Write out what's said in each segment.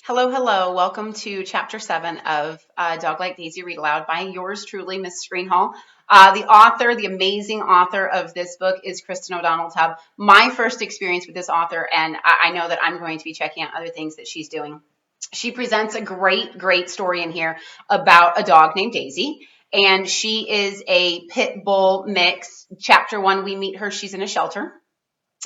Hello, hello. Welcome to Chapter 7 of Dog Like Daisy Read Aloud by yours truly, Miss Greenhalgh. The author, the amazing author of this book is Kristin O'Donnell Tubb. My first experience with this author, and I know that I'm going to be checking out other things that she's doing. She presents a great story in here about a dog named Daisy, and she is a pit bull mix. Chapter 1, we meet her. She's in a shelter.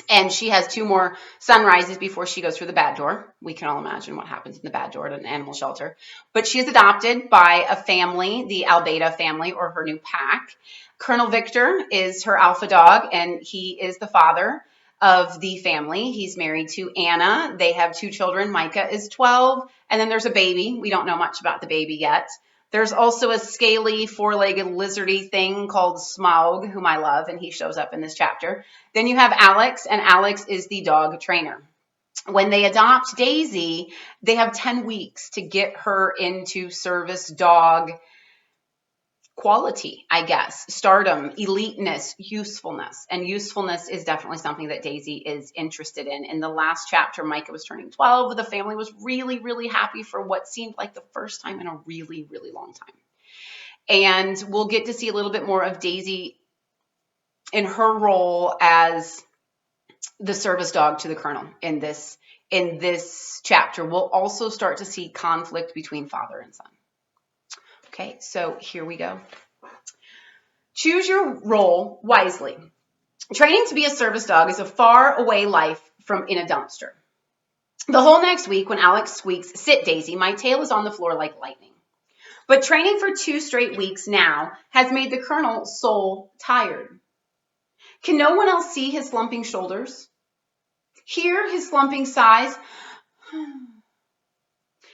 And she has 2 more sunrises before she goes through the bad door. We can all imagine what happens in the bad door at an animal shelter. But she is adopted by a family, the Albeda family, or her new pack. Colonel Victor is her alpha dog, and he is the father of the family. He's married to Anna. They have 2 children. Micah is 12, and then there's a baby. We don't know much about the baby yet. There's also a scaly, 4-legged lizardy thing called Smaug, whom I love, and he shows up in this chapter. Then you have Alex, and Alex is the dog trainer. When they adopt Daisy, they have 10 weeks to get her into service dog quality, I guess, stardom, eliteness, usefulness. And usefulness is definitely something that Daisy is interested in. In the last chapter, Micah was turning 12. The family was really happy for what seemed like the first time in a really long time. And we'll get to see a little bit more of Daisy in her role as the service dog to the Colonel in this chapter. We'll also start to see conflict between father and son. Okay, so here we go. Choose your role wisely. Training to be a service dog is a far away life from in a dumpster. The whole next week when Alex squeaks, "Sit, Daisy," my tail is on the floor like lightning. But training for 2 straight weeks now has made the Colonel's soul tired. Can no one else see his slumping shoulders? Hear his slumping sighs?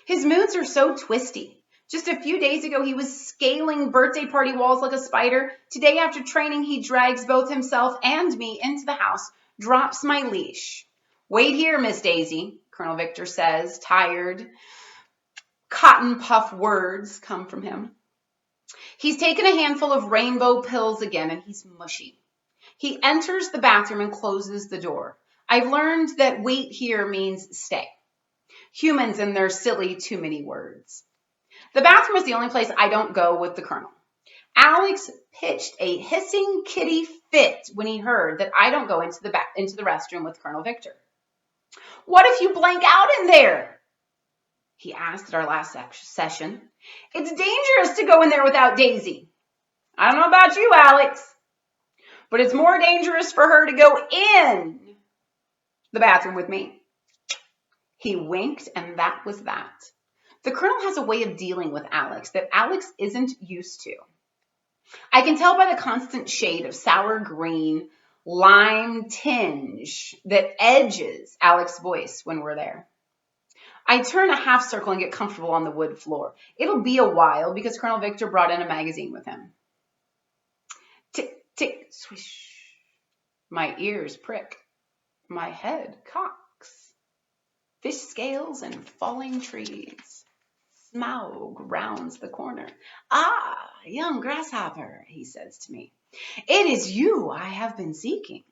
His moods are so twisty. Just a few days ago, he was scaling birthday party walls like a spider. Today, after training, he drags both himself and me into the house, drops my leash. "Wait here, Miss Daisy," Colonel Victor says, tired. Cotton puff words come from him. He's taken a handful of rainbow pills again, and he's mushy. He enters the bathroom and closes the door. I've learned that wait here means stay. Humans and their silly too many words. The bathroom is the only place I don't go with the Colonel. Alex pitched a hissing kitty fit when he heard that I don't go into the restroom with Colonel Victor. "What if you blank out in there?" he asked at our last session. "It's dangerous to go in there without Daisy." "I don't know about you, Alex, but it's more dangerous for her to go in the bathroom with me." He winked, and that was that. The Colonel has a way of dealing with Alex that Alex isn't used to. I can tell by the constant shade of sour green, lime tinge that edges Alex's voice when we're there. I turn a half circle and get comfortable on the wood floor. It'll be a while because Colonel Victor brought in a magazine with him. Tick, tick, swish. My ears prick. My head cocks. Fish scales and falling trees. Smaug rounds the corner. "Ah, young grasshopper," he says to me. "It is you I have been seeking."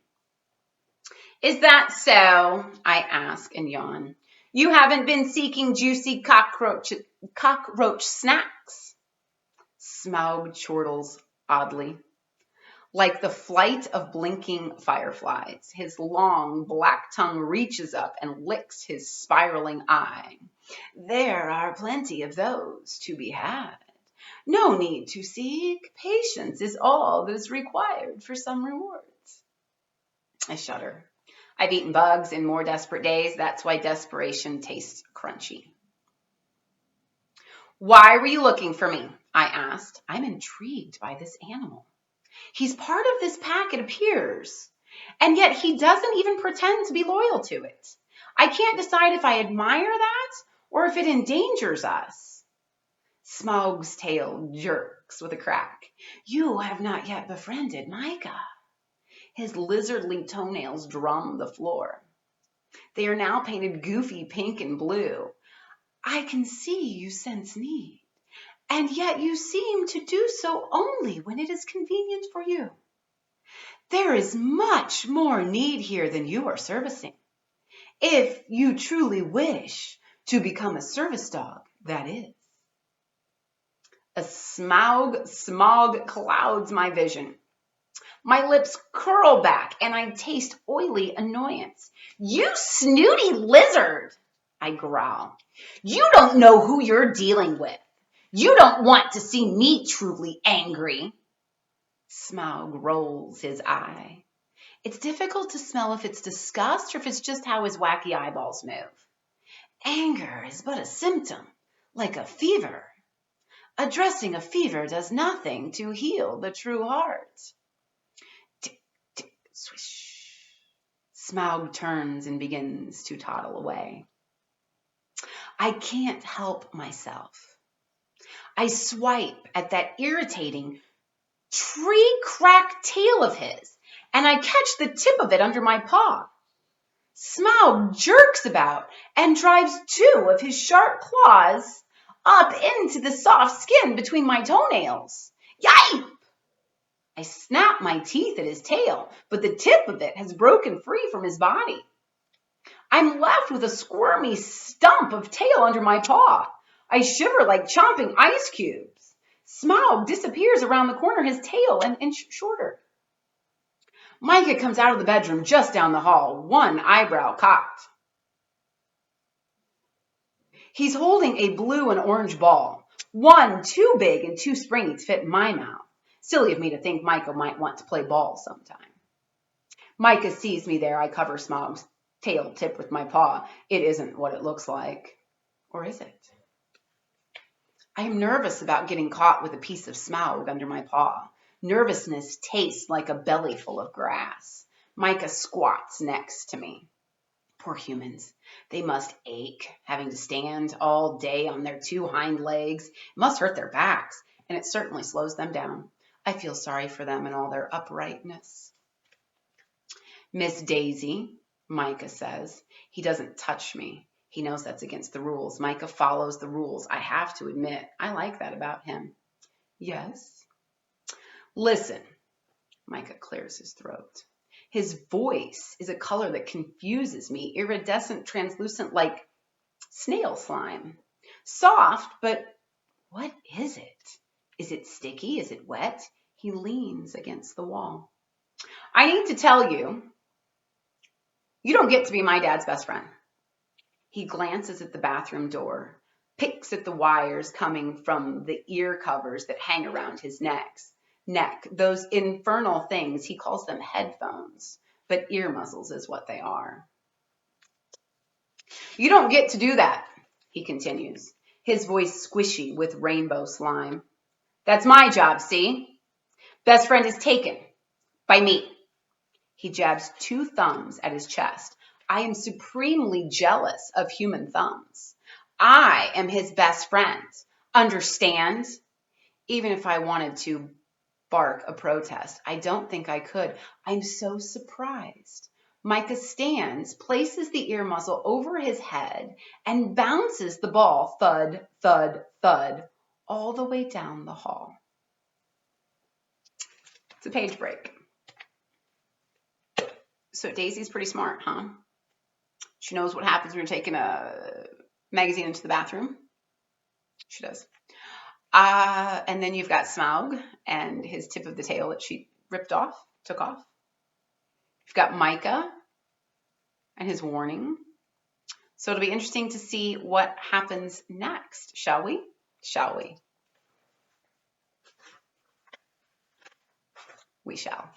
"Is that so?" I ask and yawn. "You haven't been seeking juicy cockroach snacks?" Smaug chortles oddly, like the flight of blinking fireflies. His long black tongue reaches up and licks his spiraling eye. "There are plenty of those to be had. No need to seek. Patience is all that is required for some rewards." I shudder. I've eaten bugs in more desperate days. That's why desperation tastes crunchy. "Why were you looking for me?" I asked. I'm intrigued by this animal. He's part of this pack, it appears, and yet he doesn't even pretend to be loyal to it. I can't decide if I admire that or if it endangers us. Smaug's tail jerks with a crack. "You have not yet befriended Micah." His lizardly toenails drum the floor. They are now painted goofy pink and blue. "I can see you sense need. And yet you seem to do so only when it is convenient for you. There is much more need here than you are servicing. If you truly wish To become a service dog, that is. A smog clouds my vision. My lips curl back and I taste oily annoyance. You snooty lizard, I growl. You don't know who you're dealing with. You don't want to see me truly angry. Smaug rolls his eye. It's difficult to smell if it's disgust or if it's just how his wacky eyeballs move. Anger is but a symptom, like a fever. Addressing a fever does nothing to heal the true heart. Tick, tick, swish. Smaug turns and begins to toddle away. I can't help myself. I swipe at that irritating tree-crack tail of his, and I catch the tip of it under my paw. Smaug jerks about and drives two of his sharp claws up into the soft skin between my toenails. Yipe! I snap my teeth at his tail, but the tip of it has broken free from his body. I'm left with a squirmy stump of tail under my paw. I shiver like chomping ice cubes. Smaug disappears around the corner, his tail an inch shorter. Micah comes out of the bedroom just down the hall, one eyebrow cocked. He's holding a blue and orange ball, one too big and too springy to fit in my mouth. Silly of me to think Micah might want to play ball sometime. Micah sees me there. I cover Smaug's tail tip with my paw. It isn't what it looks like. Or is it? I am nervous about getting caught with a piece of Smaug under my paw. Nervousness tastes like a belly full of grass. Micah squats next to me. Poor humans. They must ache, having to stand all day on their two hind legs. It must hurt their backs, and it certainly slows them down. I feel sorry for them and all their uprightness. Miss Daisy, Micah says. He doesn't touch me. He knows that's against the rules. Micah follows the rules. I have to admit, I like that about him. Yes? Listen. Micah clears his throat. His voice is a color that confuses me, iridescent, translucent, like snail slime. Soft, but what is it? Is it sticky? Is it wet? He leans against the wall. I need to tell you, you don't get to be my dad's best friend. He glances at the bathroom door, picks at the wires coming from the ear covers that hang around his neck. Those infernal things, he calls them headphones, but ear muzzles is what they are. You don't get to do that, he continues, his voice squishy with rainbow slime. That's my job, see? Best friend is taken by me. He jabs two thumbs at his chest. I am supremely jealous of human thumbs. I am his best friend. Understand? Even if I wanted to bark a protest, I don't think I could. I'm so surprised. Micah stands, places the ear muzzle over his head, and bounces the ball, thud, thud, thud, all the way down the hall. It's a page break. So Daisy's pretty smart, huh? She knows what happens when you're taking a magazine into the bathroom. She does. And then you've got Smaug and his tip of the tail that she took off. You've got Micah and his warning. So it'll be interesting to see what happens next, shall we? Shall we? We shall.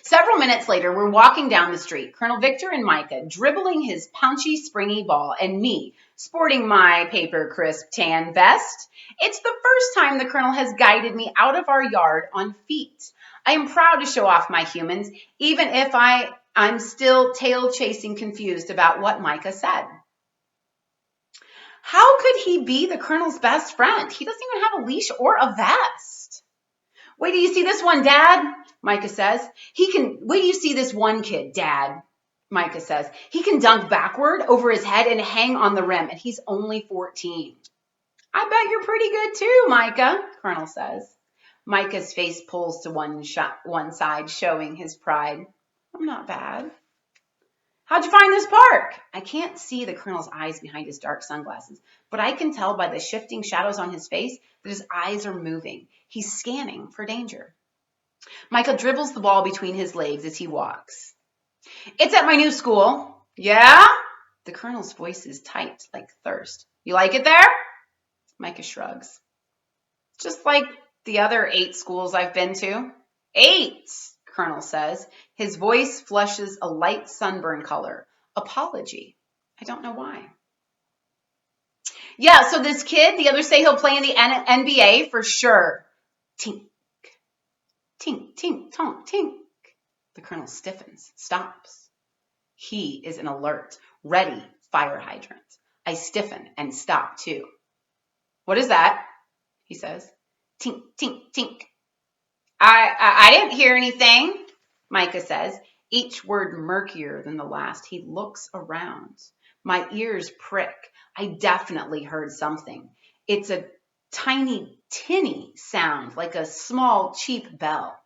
Several minutes later, we're walking down the street, Colonel Victor and Micah dribbling his punchy, springy ball, and me sporting my paper crisp tan vest. It's the first time the Colonel has guided me out of our yard on feet. I am proud to show off my humans, even if I'm still tail-chasing confused about what Micah said. How could he be the Colonel's best friend? He doesn't even have a leash or a vest. Wait till you see this one, Dad, Micah says. Wait till you see this one kid, Dad, Micah says. He can dunk backward over his head and hang on the rim, and he's only 14. I bet you're pretty good too, Micah, Colonel says. Micah's face pulls to one side, showing his pride. I'm not bad. How'd you find this park? I can't see the colonel's eyes behind his dark sunglasses, but I can tell by the shifting shadows on his face that his eyes are moving. He's scanning for danger. Micah dribbles the ball between his legs as he walks. It's at my new school. Yeah? The colonel's voice is tight like thirst. You like it there? Micah shrugs. Just like the other 8 schools I've been to. 8, Colonel says. His voice flushes a light sunburn color. Apology. I don't know why. Yeah, so this kid, the others say he'll play in the NBA for sure. Tink. Tink, tink, tonk, tink. The colonel stiffens, stops. He is an alert, ready fire hydrant. I stiffen and stop too. What is that? He says. Tink, tink, tink. I didn't hear anything, Micah says, each word murkier than the last. He looks around. My ears prick. I definitely heard something. It's a tiny, tinny sound, like a small, cheap bell.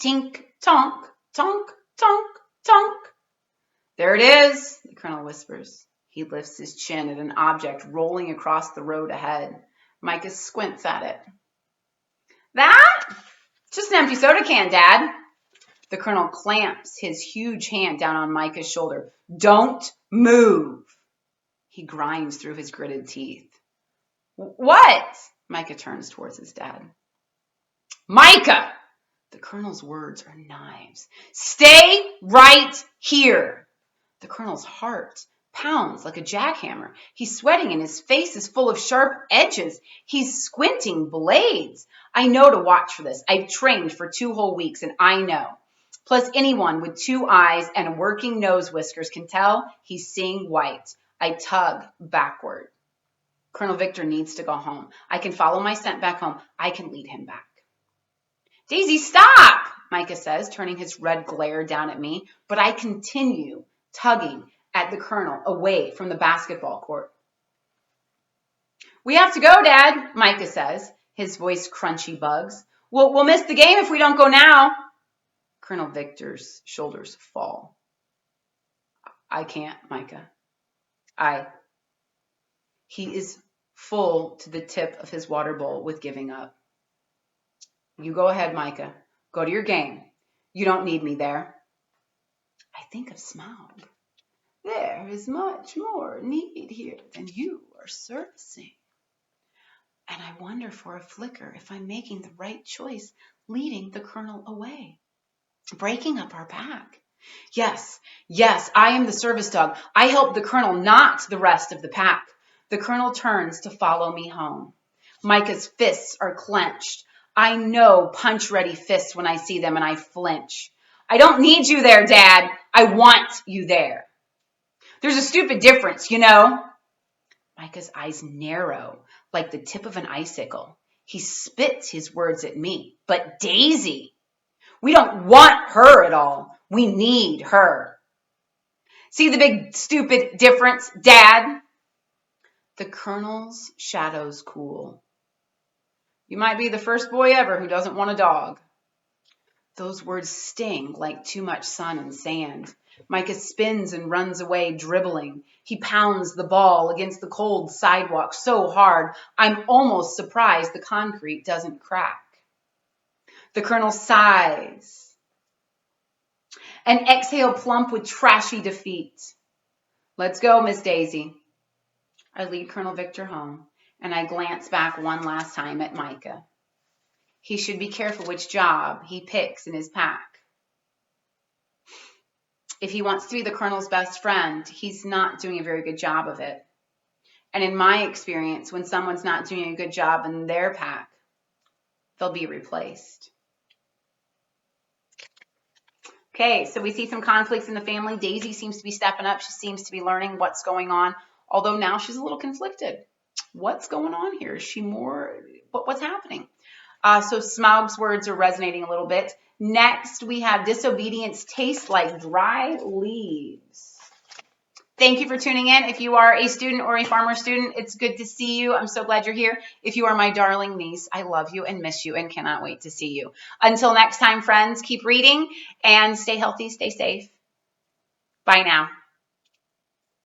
Tink, tonk, tonk, tonk, tonk. There it is, the colonel whispers. He lifts his chin at an object rolling across the road ahead. Micah squints at it. That? Just an empty soda can, Dad. The colonel clamps his huge hand down on Micah's shoulder. Don't move. He grinds through his gritted teeth. What? Micah turns towards his dad. Micah! The colonel's words are knives. Stay right here. The colonel's heart pounds like a jackhammer. He's sweating and his face is full of sharp edges. He's squinting blades. I know to watch for this. I've trained for 2 whole weeks and I know. Plus anyone with 2 eyes and working nose whiskers can tell he's seeing white. I tug backward. Colonel Victor needs to go home. I can follow my scent back home. I can lead him back. Daisy, stop, Micah says, turning his red glare down at me, but I continue tugging at the colonel away from the basketball court. We have to go, Dad, Micah says, his voice crunchy bugs. We'll miss the game if we don't go now. Colonel Victor's shoulders fall. I can't, Micah. He is full to the tip of his water bowl with giving up. You go ahead, Micah. Go to your game. You don't need me there. I think of Smaug. There is much more need here than you are servicing. And I wonder for a flicker if I'm making the right choice, leading the colonel away, breaking up our pack. Yes, I am the service dog. I help the colonel, not the rest of the pack. The colonel turns to follow me home. Micah's fists are clenched. I know punch-ready fists when I see them, and I flinch. I don't need you there, Dad. I want you there. There's a stupid difference, you know. Micah's eyes narrow like the tip of an icicle. He spits his words at me. But Daisy, we don't want her at all. We need her. See the big stupid difference, Dad? The colonel's shadows cool. You might be the first boy ever who doesn't want a dog. Those words sting like too much sun and sand. Micah spins and runs away, dribbling. He pounds the ball against the cold sidewalk so hard, I'm almost surprised the concrete doesn't crack. The colonel sighs. An exhale plump with trashy defeat. Let's go, Miss Daisy. I lead Colonel Victor home, and I glance back one last time at Micah. He should be careful which job he picks in his pack. If he wants to be the colonel's best friend, he's not doing a very good job of it. And in my experience, when someone's not doing a good job in their pack, they'll be replaced. Okay, so we see some conflicts in the family. Daisy seems to be stepping up. She seems to be learning what's going on, although now she's a little conflicted. What's going on here? Is she more, what's happening? So Smaug's words are resonating a little bit. Next, we have disobedience tastes like dry leaves. Thank you for tuning in. If you are a student or a farmer student, it's good to see you. I'm so glad you're here. If you are my darling niece, I love you and miss you and cannot wait to see you. Until next time, friends, keep reading and stay healthy, stay safe. Bye now.